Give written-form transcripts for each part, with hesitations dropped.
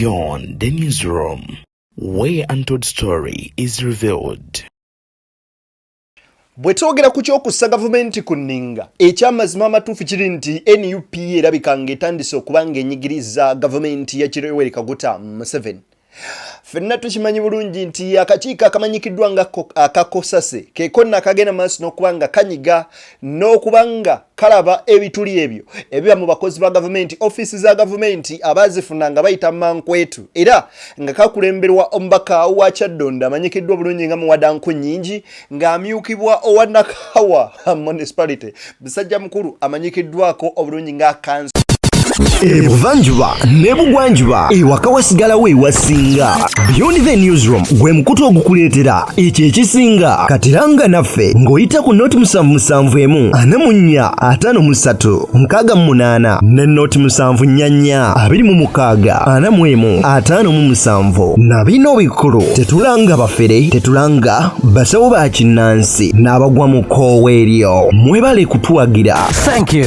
Beyond the newsroom, where untold story is revealed. Bwetwogera ku ky'okussa gavumenti ku nninga ekyamazima amatuufu kiri nti NUP erabika ng'etandise okuba ng'enyigiriza gavumenti ya Yoweri Kaguta Museveni. Ffenna tukimanyi bulungi nti akakiiko akamanyikiddwa nga aka COSASE ke konna akagenda maaso n'okuba nga kanyiga n'okuba nga kalaba ebituli ebyo ebiba mu bakozi ba gavumenti, offices za gavumenti abazifuna nga bayita mankwetu, era nga kakulemberwa omubaka wa Kyaddondo amanyikiddwa bulungi nga Muwadanku Nnyingi, ng'amyukibwa owa Nakawa municipality Musajja mukulu amanyikiddwako obulungi nga kanso. Ebuvanjuba nebugwanjuba ewaka wasigalawo ewasinga. Beyond the newsroom gwe mukutu ogukuleetera ekyo ekisinga. Katiranga naffe ng'oyita ku noti 771 44 53 ne noti 744 26 45 na bino bikulu tetulanga bafere, tetulanga basawo ba kinnansi n'abagwa mu koowa eryo. Mwebale kutuwagira. Thank you.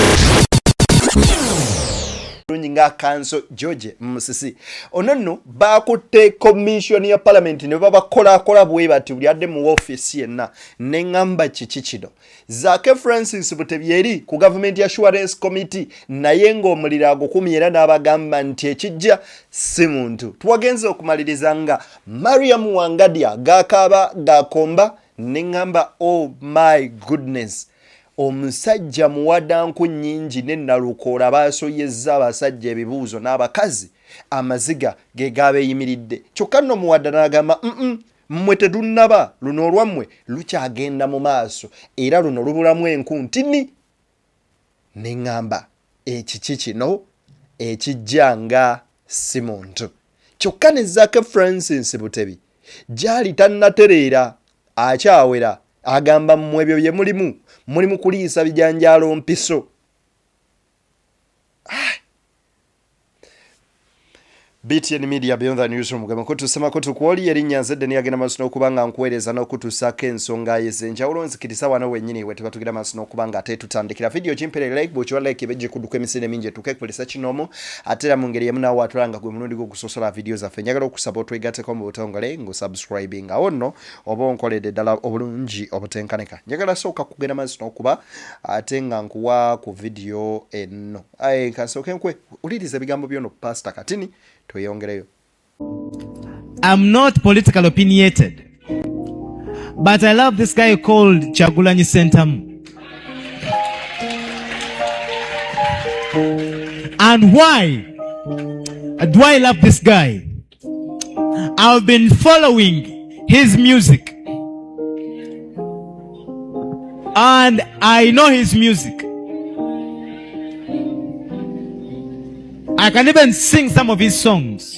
Nga kanso George Musisi onono bakutte commission ya parliament ne babakola bwe bati buli adde mu office yenna nengamba kikikino Zake Francis Butebyeri ku government assurance committee naye ngo Omuliro agukumira n'abagamba nti ekijja si muntu. Twagenze okumaliriza nga Mariam Wangadya gakaba gakomba nengamba oh my goodness. Omusajja Muwadanku Nnyingi ne Nalukoola baasoyezza abasajja ebibuuzo n'abakazi amaziga ge gabeeyimiridde. Kyokka nno Muwadda n'agamba mmwe tetunnaba, luno olwammwe lukyagenda mu maaso era luno lubulamu enku ntini. Ne ŋŋamba ekiki kino ekijja nga si muntu. Kyokka ne Zake Francis Butebi gyali tannatereera akyawera agamba mmwe ebyo bye mulimu kuliisa bijanjaalo mpiso. BTN Media Beyond the Newsroom gwe mukutusema kutukwoli erinnya nzedde niyagenda maaso n'okuba nga nkuweereza n'okutusaako ensonga ez'enjawulo. Nzikiriza wano wennyini we tuba tugenda maaso n'okuba nga ate tutandikira video kimpere like bw'okiwa like ebejje kudduka emisinde mingi etuuke kukolesa kinoomu ate era mu ngeri emu naawe watulanga gwe mulundi gw'okusosola video zaffe. Njagala okusaba otwegatteko mu butongole ng'osubscribing awo nno oba onkoledde ddala obulungi obutenkaneka. Njagala sooka kugenda maaso n'okuba ate nga nkuwa ku video enno. Kasooke nkwe uliriza ebigambo by'ono Pastor Katini. I'm not political opinionated, but I love this guy called Kyagulanyi Ssentamu. And why do I love this guy? I've been following his music, and I know his music. I can even sing some of his songs.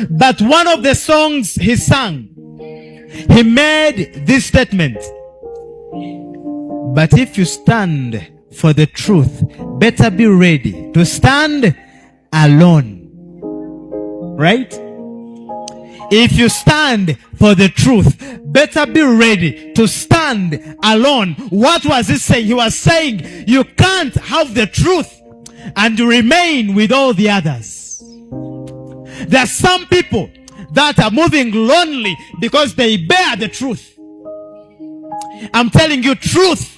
But one of the songs he sang, he made this statement: but if you stand for the truth, better be ready to stand alone. Right? If you stand for the truth, better be ready to stand alone. What was he saying? He was saying you can't have the truth and remain with all the others. There are some people that are moving lonely because they bear the truth. I'm telling you, truth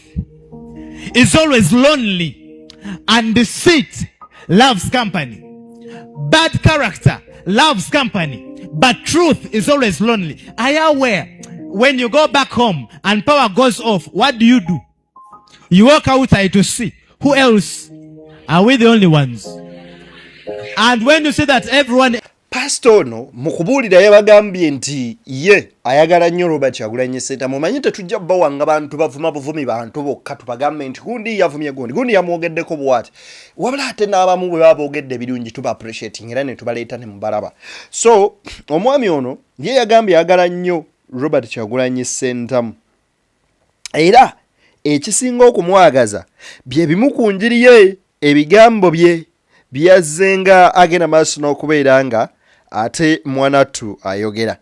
is always lonely, and deceit loves company. Bad character loves company. But truth is always lonely. Are you aware? When you go back home and power goes off, what do? You walk outside to see who else. Are we the only ones? And when you see that everyone... Pastor no mukubuulira yabagambye nti ye ayagala nnyo Robert Kyagulanyi Ssentamu. Mumanyi tetujja bawanga bantu bavuma buvumi bantu bokka tubagambe nti gundi yavumye gundi yamwogeddeko bw'ati. Wabula ate n'abamu bwe baboogedde birungi tuba appreciating era ne tubaleeta ne mubalaba. So omwami ono ye yagambye ayagala nnyo Robert Kyagulanyi Ssentamu. Era ekisinga okumwagaza bye bimu ku njiri ye ebigambo bye byazzenga agenda maaso n'okubeera nga ate mwanattu ayogera.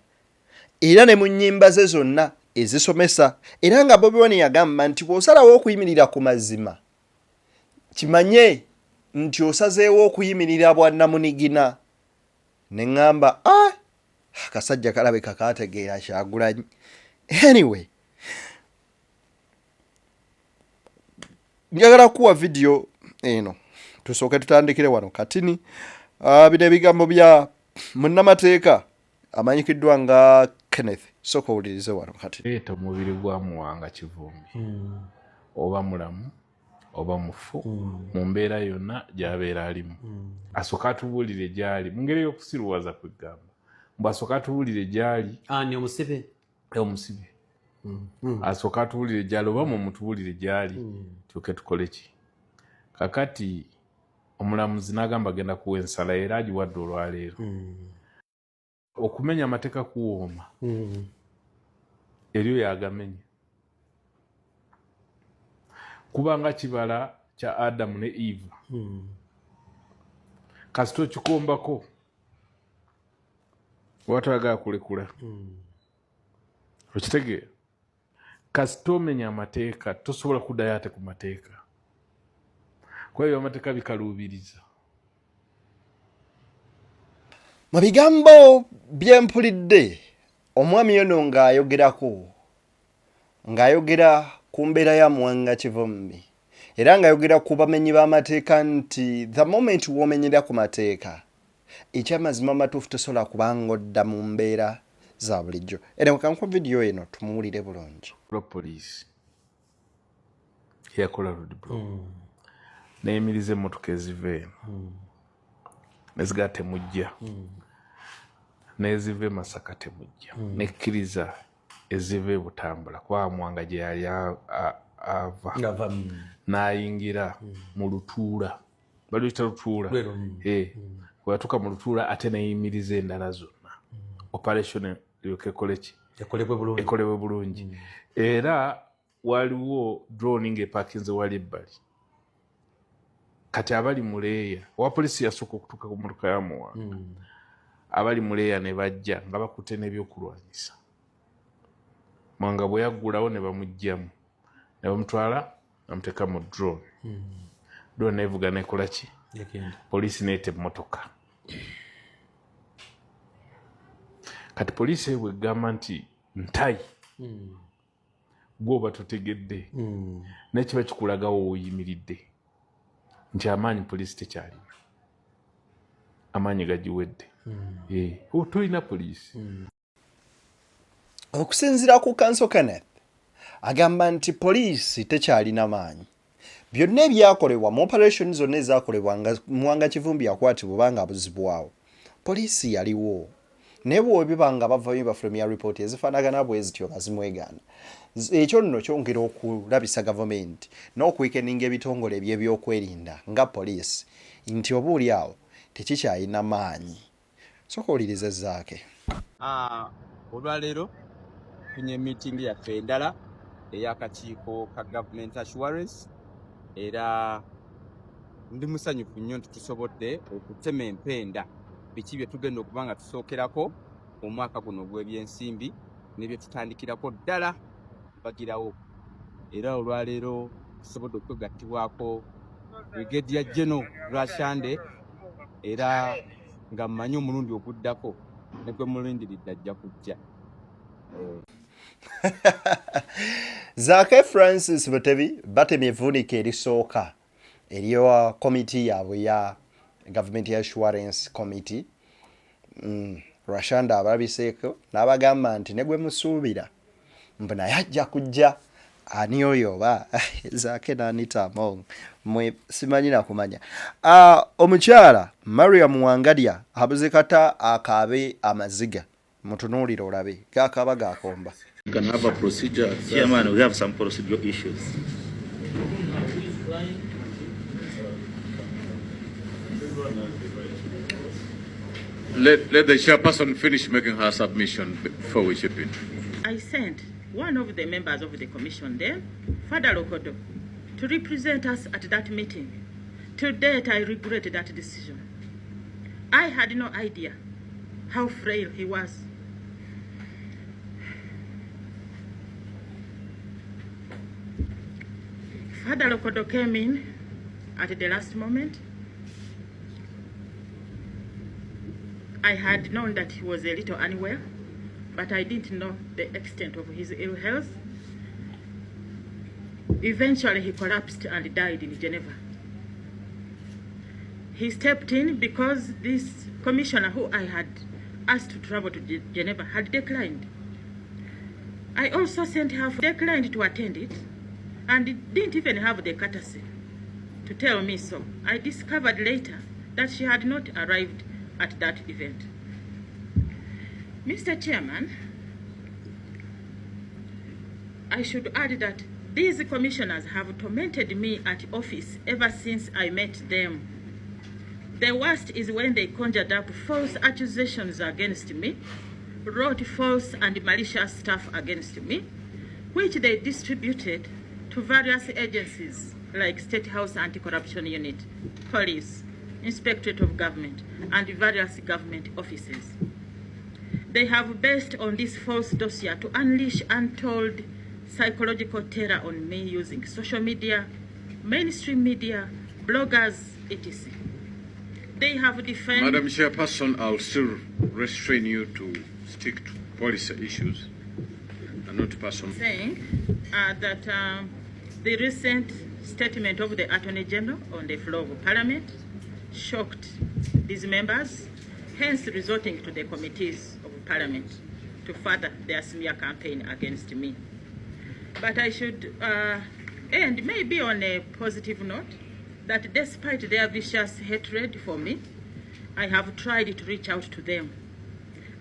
Era ne mu nnyimba ze zonna ezisomesa. Era nga Bobi Wine yagamba nti bw'osalawo okuyimirira ku mazima kimanye nti osazeewo okuyimirira bwannamunigina. Ne ŋŋamba akasajja kalabika kaategeera Kyagulanyi. Anyway, njagala kuwa video eno tusooke tutandikire wano katini. Bino ebigambo bya munnamateeka amanyikiddwa nga Kenneth. Sooka owulirize wano kati. Leeta omubiri gwa Muwanga Kivumbi oba mulamu oba mufu mu mbeera yonna gy'abeera alimu. Asooka atubuulire gy'ali mu ngeri y'okusiruwaza kwegamba. Mbu asooka atubuulire gy'ali. Ani omusibe? Omusibe. Asooka atubuulire gy'ali oba mumutubuulire gy'ali tuke tukole ki. Kakati omulamuzi n'agamba agenda kuwa ensala era agiwadde olwaleero. Okumenya amateeka kuwooma. Eriyo yagamenya. Kubanga kibala kya Adamu ne Eva. Kasita okikombako watayagala kulekula. Okitegeera? Kasita omenya amateeka tosobola kuddayo ate ku mateeka. Kwa hiyo amateeka bikaluubiriza. Mu bigambo bye mpulidde omwami ono ng'ayogera ku mbeera ya Muwanga Kivumbi era ng'ayogera ku bamenyi b'amateeka nti the moment w'omenyera ku mateeka ekyamazima amatuufu tosobola kubanga odda mu mbeera za bulijjo. Era kankuwa vidiyo eno tumuwulire bulungi. Poliisi yakola roadblock n'eyimiriza emmotoka eziva eno nezigaa temujja n'eziva e Masaka temujja nekkiriza eziva e Butambula kwa Muwanga gye yali ava n'ayingira mu Lutuula. Baluyita Lutuula. Bweyatuuka mu Lutuula ate n'eyimiriza endala zonna. Operation eryoke ekole ki? Ekolebwe bulungi. Era waliwo drone ng'epakinze wali ebbali. Kati abali mu leeya owa poliisi yasooka okutuuka ku mmotoka ya Muwanga. Abali mu leeya ne bajja nga bakutte n'ebyokulwanyisa. Muwanga bwe yaggulawo ne bamuggyamu ne bamutwala bamuteeka mu drone. Drone nevuga nekola ki? Poliisi neeta emmotoka. Kati poliisi bwe gamba nti ntayi gwoba totegedde nekiba kikulagawo woyimiridde nti amaanyi poliisi tekyalina. Amaanyi gagiwedde. Tolina poliisi. Okusinziira ku Counsel Kenneth agamba nti poliisi tekyalina maanyi. Byonna ebyakolebwa mu operation zonna ezaakolebwa nga Muwanga Kivumbi yakwatibwa nga abuzibwawo poliisi yaliwo. Naye bw'ebiba nga bavayo bafulumya report ezifaanagana bwe zityo nga zimwegaana. Ekyo nno kyongera okulabisa gavumenti n'okwikeninga ebitongole by'ebyokwerinda nga poliisi nti obuulyawo tekikyalina maanyi. Sooka owulirize zaake. Olwaleero tunye meeting yaffe endala ey'akakiiko ka government assurance era ndi musanyufu nnyo nti tusobodde okutema empenda biki bye tugenda okuba nga tusookerako omwaka guno ogw'ebyensimbi ne bye tutandikirako ddala bagirawo. Era olwaleero tusobodde okwegattibwako Brigadier General Rashande era nga mmanyi omulundi oguddako ne gwe mulindiridde ajja kujja. Zaake Francis Butebi batemye evvuunika erisooka eriyo komiti yaabwe ya Government Assurance Committee. Rashanda abalabiseeko n'abagamba nti ne gwe musuubira mbu naye ajja kujja. Ani oyo oba Zaake n'Anita Among mwe simanyi na kumanya. Omukyala Mariam Wangadya abuze kata akaabe amaziga. Mutunuulire olabe gaakaaba gaakomba. You can have a procedure. Chairman, we have some procedural issues. Let the chairperson finish making her submission before we chip in. I sent one of the members of the commission there, Father Lokodo, to represent us at that meeting. To date, I regret that decision. I had no idea how frail he was. Father Lokodo came in at the last moment I had known that he was a little unwell, but I didn't know the extent of his ill health. Eventually, he collapsed and died in Geneva. He stepped in because this commissioner who I had asked to travel to Geneva had declined. I also sent her, declined to attend it, and didn't even have the courtesy to tell me so. I discovered later that she had not arrived at that event. Mr. Chairman, I should add that these commissioners have tormented me at office ever since I met them. The worst is when they conjured up false accusations against me, wrote false and malicious stuff against me, which they distributed to various agencies like State House Anti-Corruption Unit, Police, Inspectorate of Government, and various government offices. They have based on this false dossier to unleash untold psychological terror on me using social media, mainstream media, bloggers, etc. They have defended... Madam Chairperson, I'll still restrain you to stick to policy issues and not personal. Saying that the recent statement of the Attorney General on the floor of Parliament shocked these members, hence resorting to the committees of Parliament to further their smear campaign against me. But I should end maybe on a positive note that despite their vicious hatred for me, I have tried to reach out to them.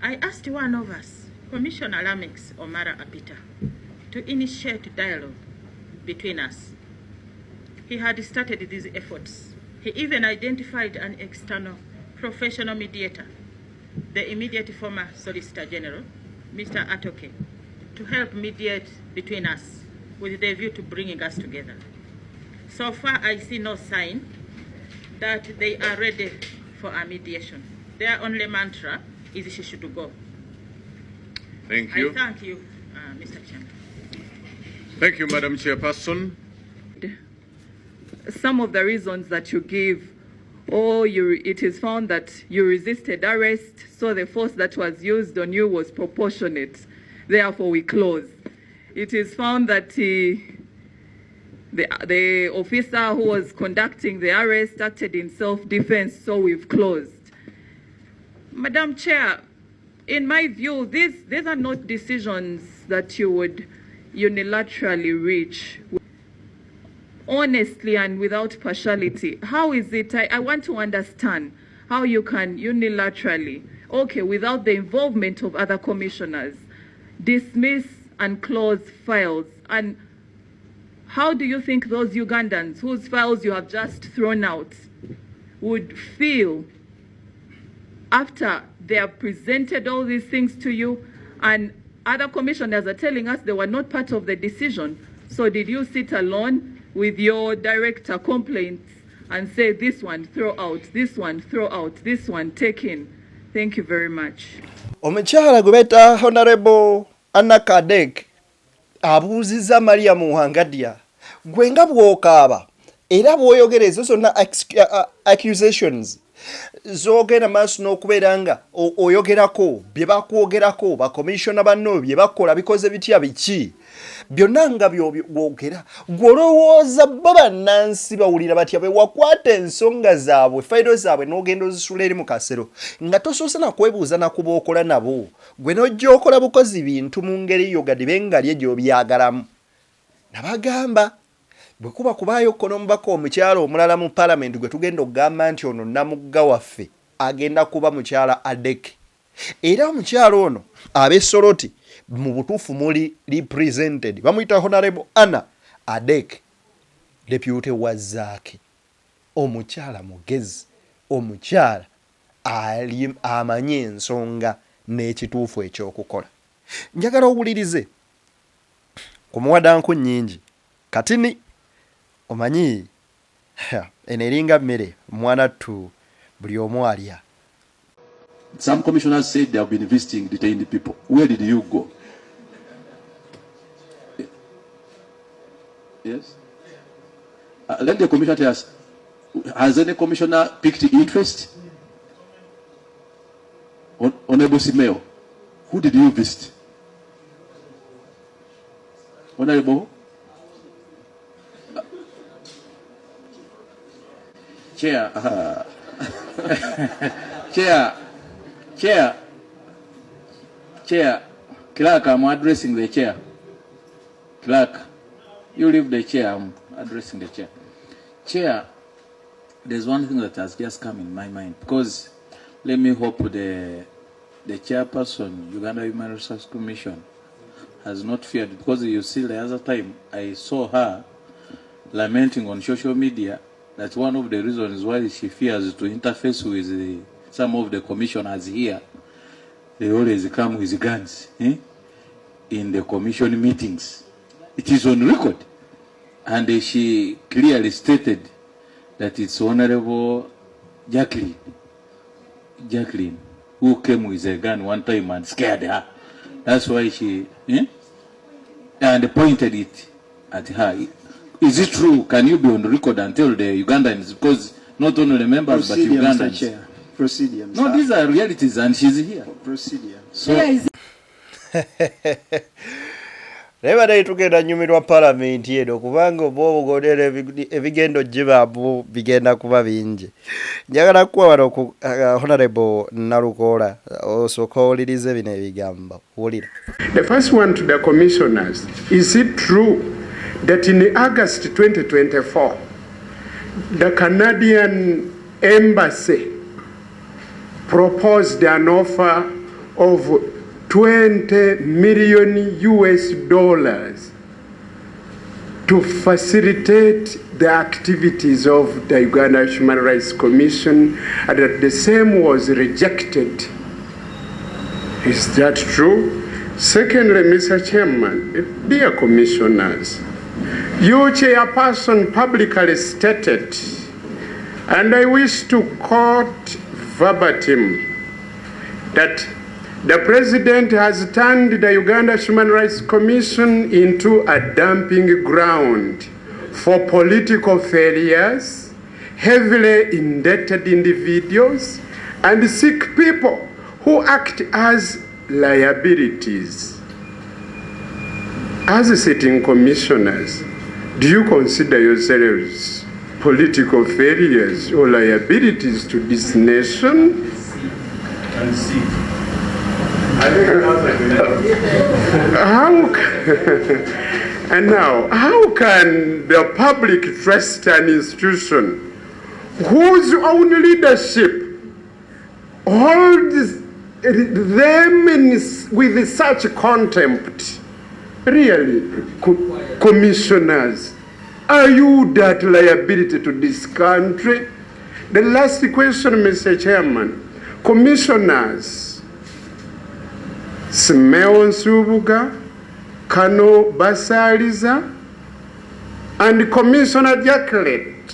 I asked one of us, Commissioner Lamex Omara Apita, to initiate dialogue between us. He had started these efforts. He even identified an external professional mediator, the immediate former Solicitor General, Mr. Atoke, to help mediate between us with the view to bringing us together. So far, I see no sign that they are ready for a mediation. Their only mantra is she should go. Thank you. I thank you, Mr. Chairman. Thank you, Madam Chairperson. Some of the reasons that you give, it is found that you resisted arrest, so the force that was used on you was proportionate. Therefore, we close. It is found that the officer who was conducting the arrest acted in self-defense, so we've closed. Madam Chair, in my view, these are not decisions that you would unilaterally reach. Honestly and without partiality, how is it, I want to understand how you can unilaterally, without the involvement of other commissioners, dismiss and close files. And how do you think those Ugandans whose files you have just thrown out would feel after they have presented all these things to you and other commissioners are telling us they were not part of the decision? So did you sit alone with your director complaints and say this one throw out, this one throw out, this one take in? Thank you very much. Omukyala gubeta Honorable Anakadek abuuziza Maria mu Wangadya gwe nga bw'okaaba era bw'oyogera ezo zonna accusations z'ogenda maaso n'okubeera nga oyogerako bye bakwogerako bakomishona banno bye bakola bikoze bitya biki byonna nga byogera gw'olowooza bo bannansi bawulira batya bwe wakwata ensonga zaabwe fayiro zaabwe n'ogenda ozisula eri mu kasero nga tosoose na kwebuuza na kuba okola nabo gwe n'ojja okola bukozi bintu mu ngeri yogadi bengalye gy'obyagalamu nabagamba bwe kuba kubaayo kkono omubaka omukyala omulala mu palamenti gwe tugenda okugamba nti ono namugga waffe agenda kuba mukyala Adeke era omukyala ono ab'Essoroti mu butuufu muli represented bamuyita Honorable Anna Adeke deputy wa Zaake omukyala mugezi omukyala amanyi ensonga n'ekituufu ekyokukola njagala owulirize ku muwadanku nnyingi katini omanyi eno eringa mmere mwana ttu buli omu alya. Some commissioners said they have been visiting detained people. Where did you go? Yes? Let the commissioner tell us, has any commissioner picked interest? Honorable Simeo, who did you visit? Honorable? Chair. Chair. Clerk, I'm addressing the chair. Clerk, you leave the chair, I'm addressing the chair. Chair, there's one thing that has just come in my mind, because let me hope the chairperson, Uganda Human Resource Commission, has not feared, because you see the other time I saw her lamenting on social media that one of the reasons why she fears to interface with some of the commissioners here, they always come with guns in the commission meetings. It is on record. And she clearly stated that it's Honorable Jacqueline who came with a gun one time and scared her. That's why she and pointed it at her. Is it true? Can you be on record and tell the Ugandans? Because not only the members, but Ugandans. Mr. Chair. Proceed, no, these are realities, and she's here. Proceed. So, Never day tugenda nyumirwa parliament yedo kubanga obo godere ebigendo jibabu bigenda kuba bingi. Njagala kuwa wano ku Honorable Narukola osokolirize bino ebigamba. Wulira. The first one to the commissioners. Is it true that in August 2024 the Canadian embassy proposed an offer of $20 million to facilitate the activities of the Uganda Human Rights Commission, and that the same was rejected? Is that true? Secondly, Mr. Chairman, dear commissioners, your chairperson publicly stated, and I wish to quote verbatim, that the President has turned the Uganda Human Rights Commission into a dumping ground for political failures, heavily indebted individuals, and sick people who act as liabilities. As sitting commissioners, do you consider yourselves political failures or liabilities to this nation? And now, how can the public trust an institution whose own leadership holds them with such contempt? Really, commissioners, are you that liability to this country? The last question, Mr. Chairman. Commissioners, Simeon Subuga, Kano Basaliza, and Commissioner Jacqueline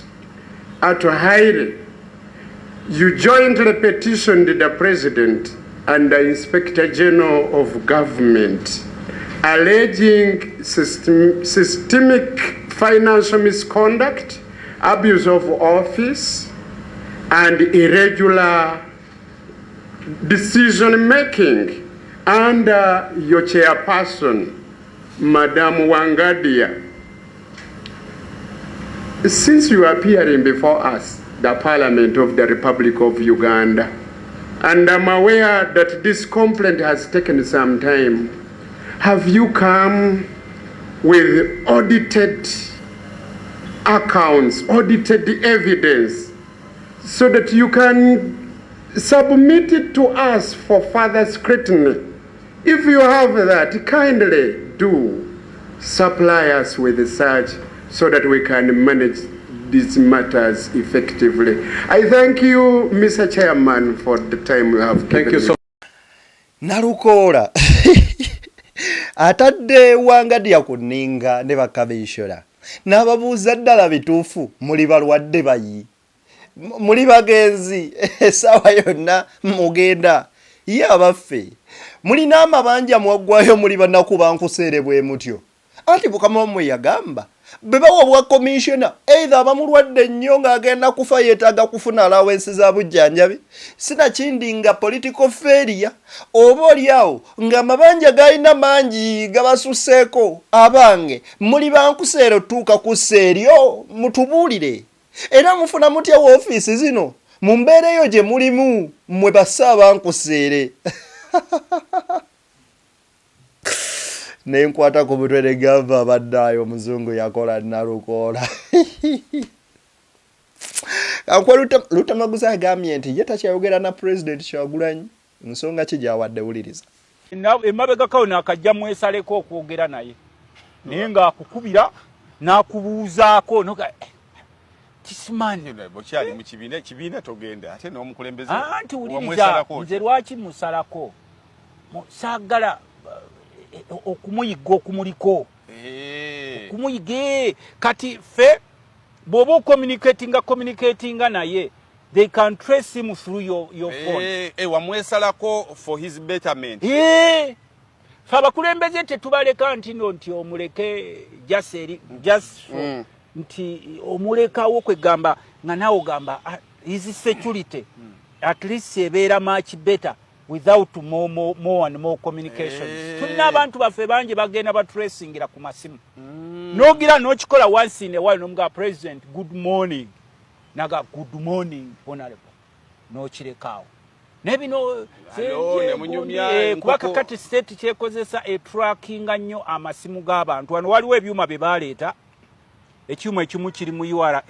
Atohaire, you jointly petitioned the President and the Inspector General of Government, alleging systemic financial misconduct, abuse of office, and irregular decision-making under your chairperson, Madam Wangadya. Since you are appearing before us, the Parliament of the Republic of Uganda, and I'm aware that this complaint has taken some time, have you come with audited accounts, audited evidence, so that you can submit it to us for further scrutiny? If you have that, kindly do supply us with such so that we can manage these matters effectively. I thank you, Mr. Chairman, for the time you have given. Thank you so much. Narukola. Atadde Wangadya kuninga ne bakabishora. N'ababuuza ddala bituufu muli balwadde bayi. Muli bagenzi esawa yonna mugenda ye abaffe. Mulina amabanja mwaggwayo muli bannaku bankuseere bwe mutyo. Anti Mukama mmwe yagamba bebawa bwa commissioner either abamulwadde nnyo ng'agenda kufa yeetaaga kufuna allowances za bujjanjabi sina kindi nga political failure oba oliawo ng'amabanja galina mangi gabasuseeko abange muli bankuseera otuuka ku seeryo mutubuulire era mufuna mutya woofiisi zino mu mbeera eyo gye mulimu mmwe basaabankuseere nenkwata ku mutwe ne gamba abaddayo omuzungu yakola nalukoola ankwa Lutamaguzi agambye nti ye takyayogera na President Kyagulanyi nsonga ki gyawadde wuliriza emabega kawo akajja mwesaleko okwogera naye naye ng'akukubira n'akubuuzaako kisimani bokyali mu kibiina togenda ate n'omukulembeze anti wuliriza nze lwaki musalako saagala okumuyiga okumuliko okumuyiga kati fe bw'oba communicatinga naye they can trace him through your phone wamwesalako for his betterment fe abakulembeze tetubaleka nti omuleke just for nti omulekawo kwegamba nga nawe ogamba his security at least ebeera much better without more and more communications. Tulina abantu baffe bangi bagenda batracingira ku masimu. Nogira n'okikola once in a while n'omuga president good morning. Naga good morning honorable. N'okirekawo. Nebino kuba kakati state kyekozesa trackinga nnyo amasimu g'abantu. Wano waliwo ebyuma bye baleeta. Ekyuma ekimu kiri mu URA,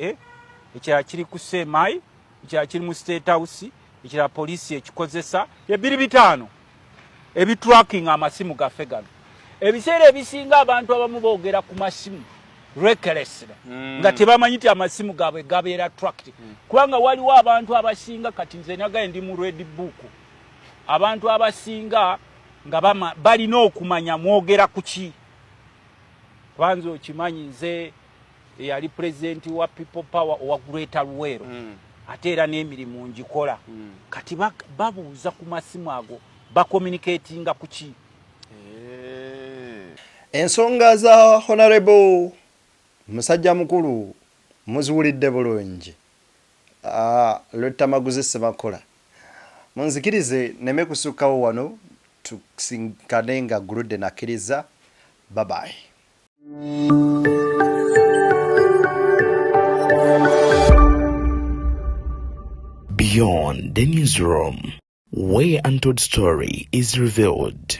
ekirala kiri ku Semayi, ekirala kiri mu State House. Ekira poliisi ekikozesa ebiri bitaano ebitracking amasimu gaffe gano ebiseera ebisinga abantu abamu boogera ku masimu reckless nga tebamanyi nti amasimu gaabwe gabeera tracked kubanga waliwo abantu abasinga kati nze nagaye ndi mu red book abantu abasinga nga balina okumanya mwogera ku ki kwanza okimanyi nze yali president wa People Power owa Greater Luweero ate era n'emirimu ngikola kati babuuza ku masimu ago bakommunicatinga ku ki ensonga za honorable musajja mukulu muziwulidde bulungi Lutamaguzi Sebakola munzikirize neme kusukkawo wano tusinkane nga guludde nakkiriza bye bye. Beyond the newsroom, where untold story is revealed.